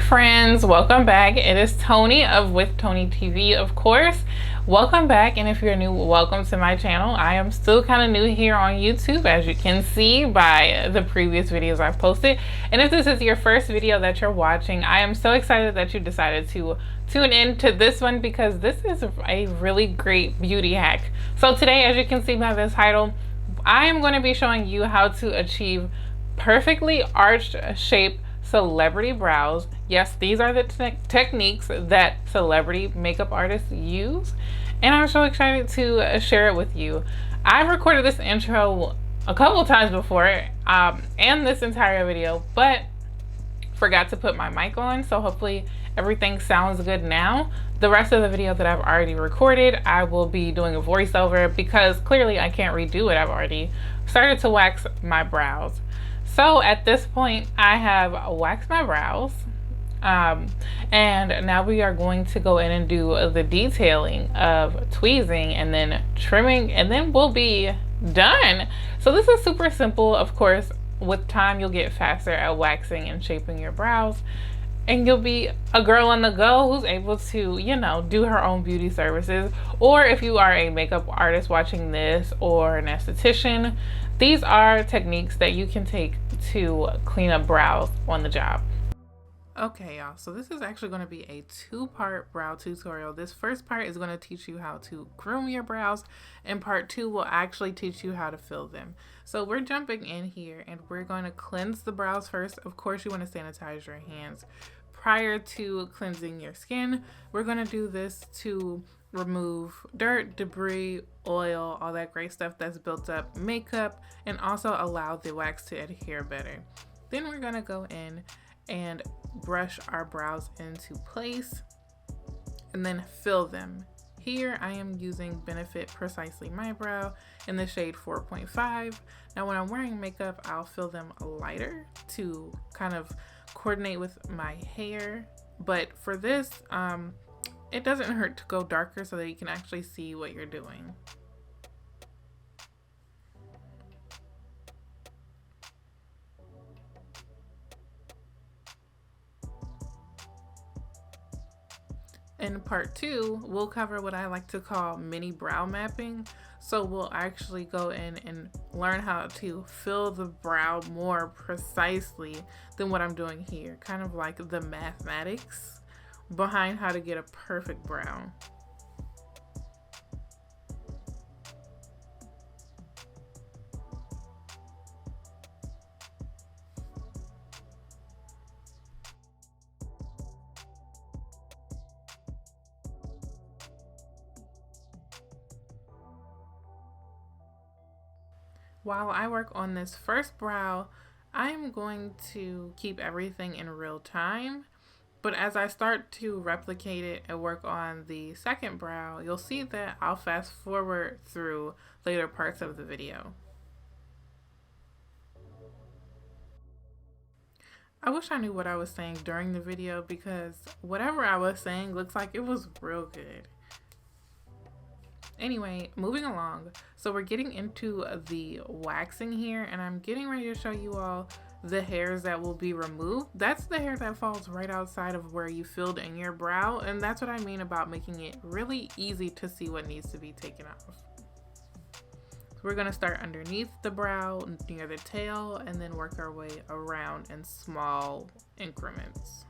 friends, welcome back. It is Tony of WithTonieTV, of course. Welcome back, and if you're new, welcome to my channel. I am still kind of new here on YouTube, as you can see by the previous videos I've posted. And if this is your first video that you're watching, I am so excited that you decided to tune in to this one, because this is a really great beauty hack. So today, as you can see by this title, I am going to be showing you how to achieve perfectly arched shape celebrity brows. Yes, these are the techniques that celebrity makeup artists use, and I'm so excited to share it with you. I've recorded this intro a couple times before and this entire video, but forgot to put my mic on, so hopefully everything sounds good now. The rest of the video that I've already recorded, I will be doing a voiceover because clearly I can't redo it. I've already started to wax my brows. So at this point, I have waxed my brows, and now we are going to go in and do the detailing of tweezing and then trimming, and then we'll be done. So this is super simple. Of course, with time, you'll get faster at waxing and shaping your brows, and you'll be a girl on the go who's able to, you know, do her own beauty services. Or if you are a makeup artist watching this, or an esthetician, these are techniques that you can take to clean up brows on the job. Okay, y'all, so this is actually going to be a two-part brow tutorial. This first part is going to teach you how to groom your brows, and part two will actually teach you how to fill them. So we're jumping in here, and we're going to cleanse the brows first. Of course, you want to sanitize your hands prior to cleansing your skin. We're going to do this to remove dirt, debris, oil, all that great stuff that's built up, makeup, and also allow the wax to adhere better. Then we're going to go in and brush our brows into place and then fill them. Here I am using Benefit Precisely My Brow in the shade 4.5. Now when I'm wearing makeup, I'll fill them lighter to kind of coordinate with my hair, but for this it doesn't hurt to go darker so that you can actually see what you're doing. In part two, we'll cover what I like to call mini brow mapping. So we'll actually go in and learn how to fill the brow more precisely than what I'm doing here. Kind of like the mathematics behind how to get a perfect brow. While I work on this first brow, I'm going to keep everything in real time. But as I start to replicate it and work on the second brow, you'll see that I'll fast forward through later parts of the video. I wish I knew what I was saying during the video, because whatever I was saying looks like it was real good. Anyway, moving along. So we're getting into the waxing here, and I'm getting ready to show you all the hairs that will be removed. That's the hair that falls right outside of where you filled in your brow, and that's what I mean about making it really easy to see what needs to be taken off. So we're going to start underneath the brow near the tail and then work our way around in small increments.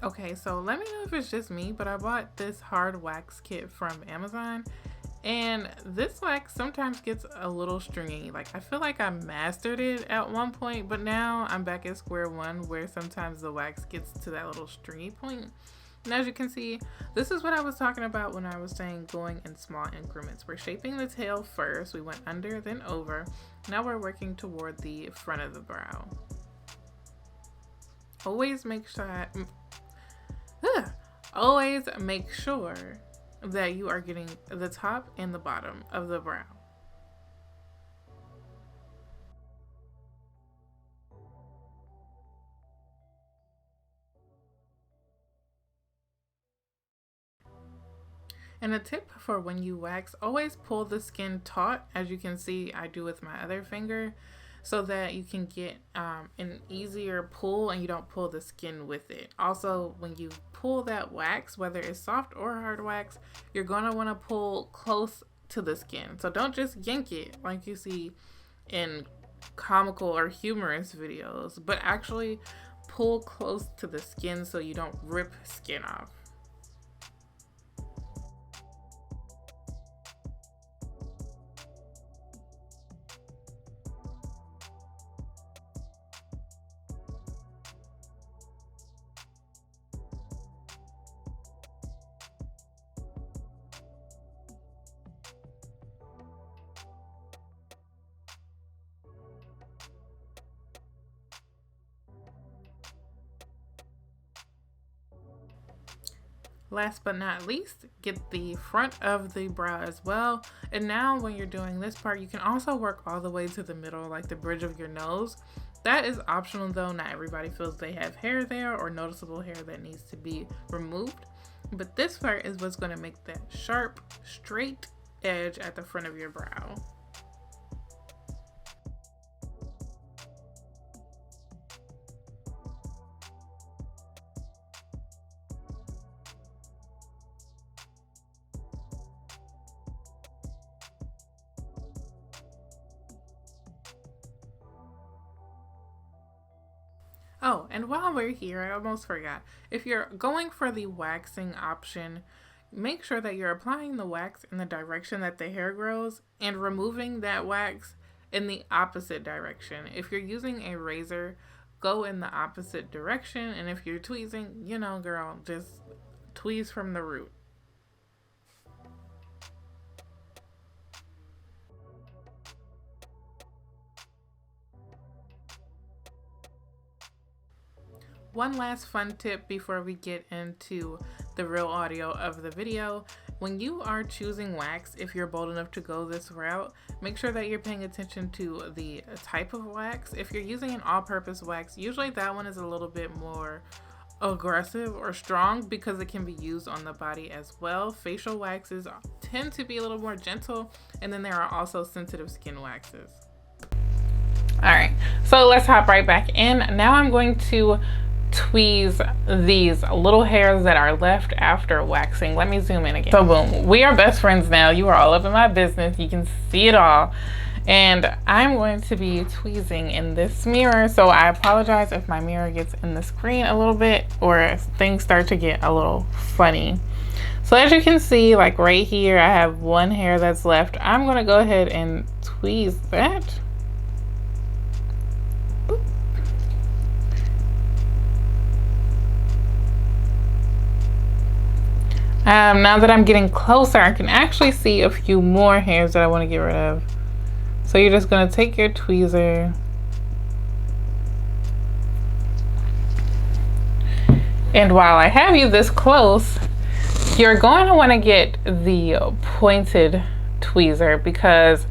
Okay, so let me know if it's just me, but I bought this hard wax kit from Amazon, and this wax sometimes gets a little stringy. Like, I feel like I mastered it at one point, but now I'm back at square one, where sometimes the wax gets to that little stringy point. And as you can see, this is what I was talking about when I was saying going in small increments. We're shaping the tail first. We went under, then over. Now we're working toward the front of the brow. Always make sure that you are getting the top and the bottom of the brow. And a tip for when you wax, always pull the skin taut, as you can see I do with my other finger, so that you can get an easier pull and you don't pull the skin with it. Also, when you pull that wax, whether it's soft or hard wax, you're gonna wanna pull close to the skin. So don't just yank it like you see in comical or humorous videos, but actually pull close to the skin so you don't rip skin off. Last but not least, get the front of the brow as well. And now when you're doing this part, you can also work all the way to the middle, like the bridge of your nose. That is optional though. Not everybody feels they have hair there or noticeable hair that needs to be removed. But this part is what's going to make that sharp, straight edge at the front of your brow. Oh, and while we're here, I almost forgot. If you're going for the waxing option, make sure that you're applying the wax in the direction that the hair grows and removing that wax in the opposite direction. If you're using a razor, go in the opposite direction. And if you're tweezing, you know, girl, just tweeze from the root. One last fun tip before we get into the real audio of the video. When you are choosing wax, if you're bold enough to go this route, make sure that you're paying attention to the type of wax. If you're using an all-purpose wax, usually that one is a little bit more aggressive or strong because it can be used on the body as well. Facial waxes tend to be a little more gentle, and then there are also sensitive skin waxes. All right, so let's hop right back in. Now I'm going to tweeze these little hairs that are left after waxing. Let me zoom in again. So boom, we are best friends now. You are all up in my business. You can see it all. And I'm going to be tweezing in this mirror. So I apologize if my mirror gets in the screen a little bit or things start to get a little funny. So as you can see, like right here, I have one hair that's left. I'm going to go ahead and tweeze that. Now that I'm getting closer, I can actually see a few more hairs that I want to get rid of. So you're just going to take your tweezer and while I have you this close, you're going to want to get the pointed tweezer because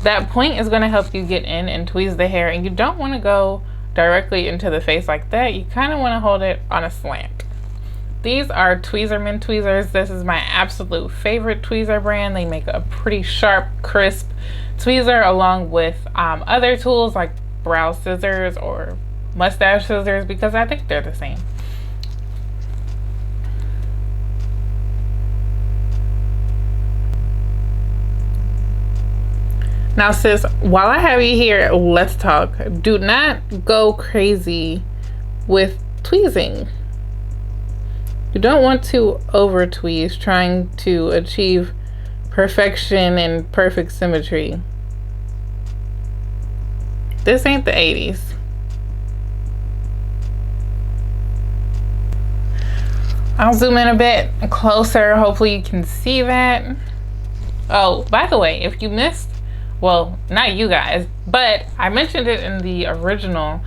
that point is going to help you get in and tweeze the hair, and you don't want to go directly into the face like that. You kind of want to hold it on a slant. These are Tweezerman tweezers. This is my absolute favorite tweezer brand. They make a pretty sharp, crisp tweezer along with other tools like brow scissors or mustache scissors because I think they're the same. Now sis, while I have you here, let's talk. Do not go crazy with tweezing. You don't want to over tweeze trying to achieve perfection and perfect symmetry. This ain't the 80s. I'll zoom in a bit closer. Hopefully you can see that. Oh, by the way, if you missed, well, not you guys, but I mentioned it in the original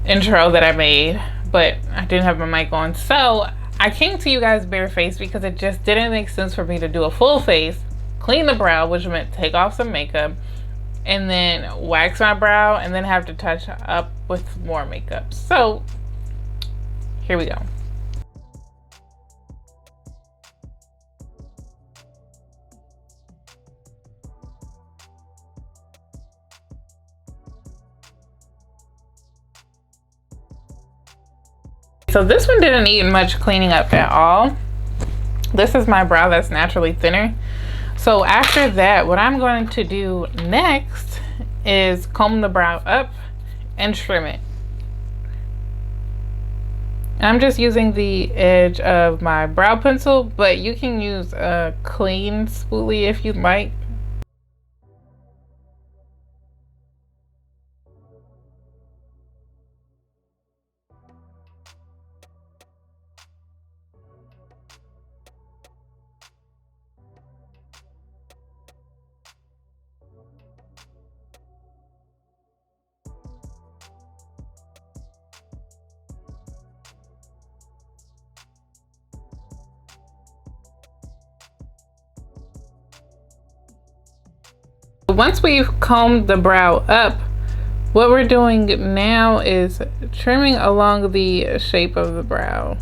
intro that I made, but I didn't have my mic on. So I came to you guys barefaced because it just didn't make sense for me to do a full face, clean the brow, which meant take off some makeup, and then wax my brow, and then have to touch up with more makeup. So here we go. So this one didn't need much cleaning up at all. This is my brow that's naturally thinner. So after that, what I'm going to do next is comb the brow up and trim it. I'm just using the edge of my brow pencil, but you can use a clean spoolie if you'd like. Once we've combed the brow up, what we're doing now is trimming along the shape of the brow.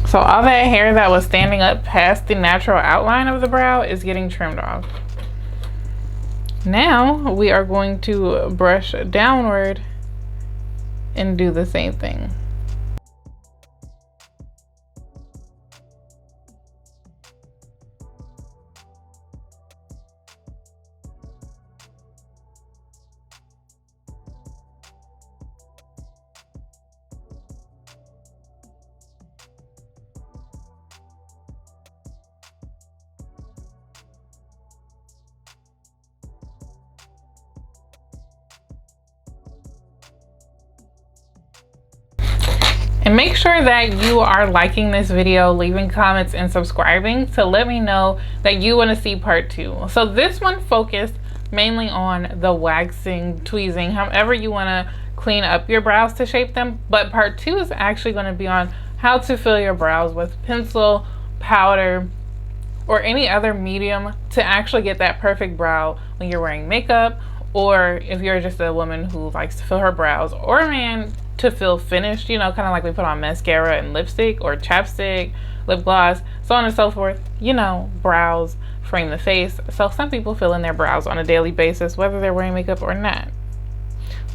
So all that hair that was standing up past the natural outline of the brow is getting trimmed off. Now we are going to brush downward and do the same thing. And make sure that you are liking this video, leaving comments, and subscribing to let me know that you want to see part 2. So this one focused mainly on the waxing, tweezing, however you want to clean up your brows to shape them. But part 2 is actually going to be on how to fill your brows with pencil, powder, or any other medium to actually get that perfect brow when you're wearing makeup, or if you're just a woman who likes to fill her brows, or a man to feel finished, you know, kind of like we put on mascara and lipstick or chapstick, lip gloss, so on and so forth. You know, brows frame the face. So some people fill in their brows on a daily basis, whether they're wearing makeup or not.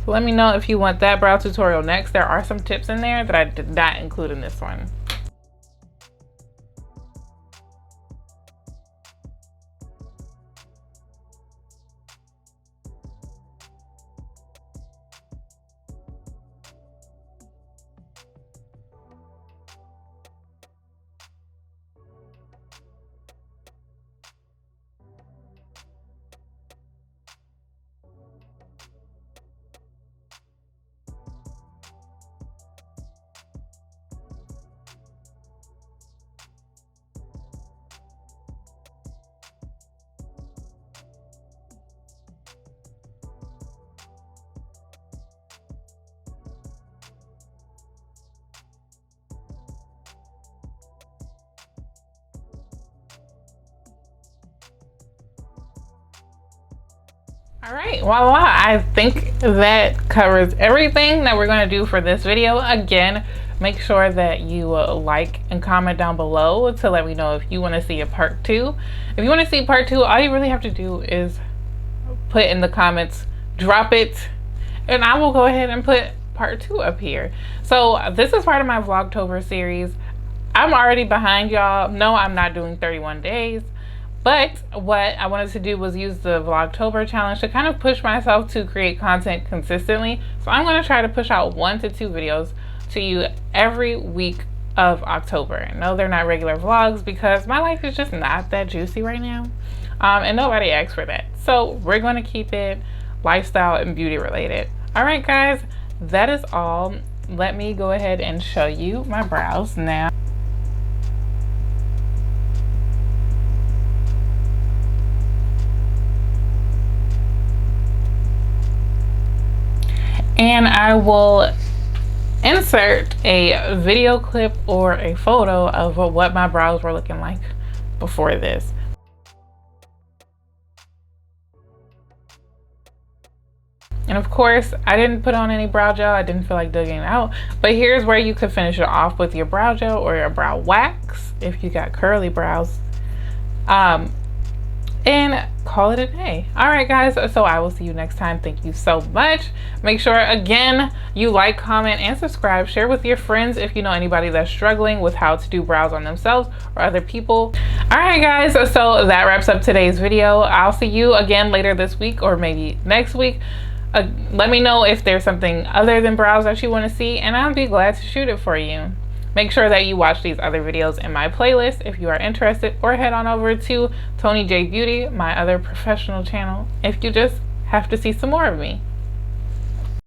So let me know if you want that brow tutorial next. There are some tips in there that I did not include in this one. All right, voila, I think that covers everything that we're going to do for this video. Again, make sure that you like and comment down below to let me know if you want to see a part 2. If you want to see part 2, all you really have to do is put in the comments, drop it, and I will go ahead and put part 2 up here. So this is part of my Vlogtober series. I'm already behind, y'all. No, I'm not doing 31 days. But what I wanted to do was use the Vlogtober challenge to kind of push myself to create content consistently. So I'm going to try to push out 1 to 2 videos to you every week of October. No, they're not regular vlogs because my life is just not that juicy right now. And nobody asked for that. So we're going to keep it lifestyle and beauty related. All right, guys, that is all. Let me go ahead and show you my brows now. And I will insert a video clip or a photo of what my brows were looking like before this. And of course, I didn't put on any brow gel. I didn't feel like digging it out. But here's where you could finish it off with your brow gel or your brow wax. If you got curly brows, and call it a day. All right, guys, so I will see you next time. Thank you so much. Make sure, again, you like, comment, and subscribe. Share with your friends if you know anybody that's struggling with how to do brows on themselves or other people. All right, guys, so that wraps up today's video. I'll see you again later this week or maybe next week. Let me know if there's something other than brows that you want to see, and I'll be glad to shoot it for you. Make sure that you watch these other videos in my playlist if you are interested, or head on over to Tonie J Beauty, my other professional channel, if you just have to see some more of me.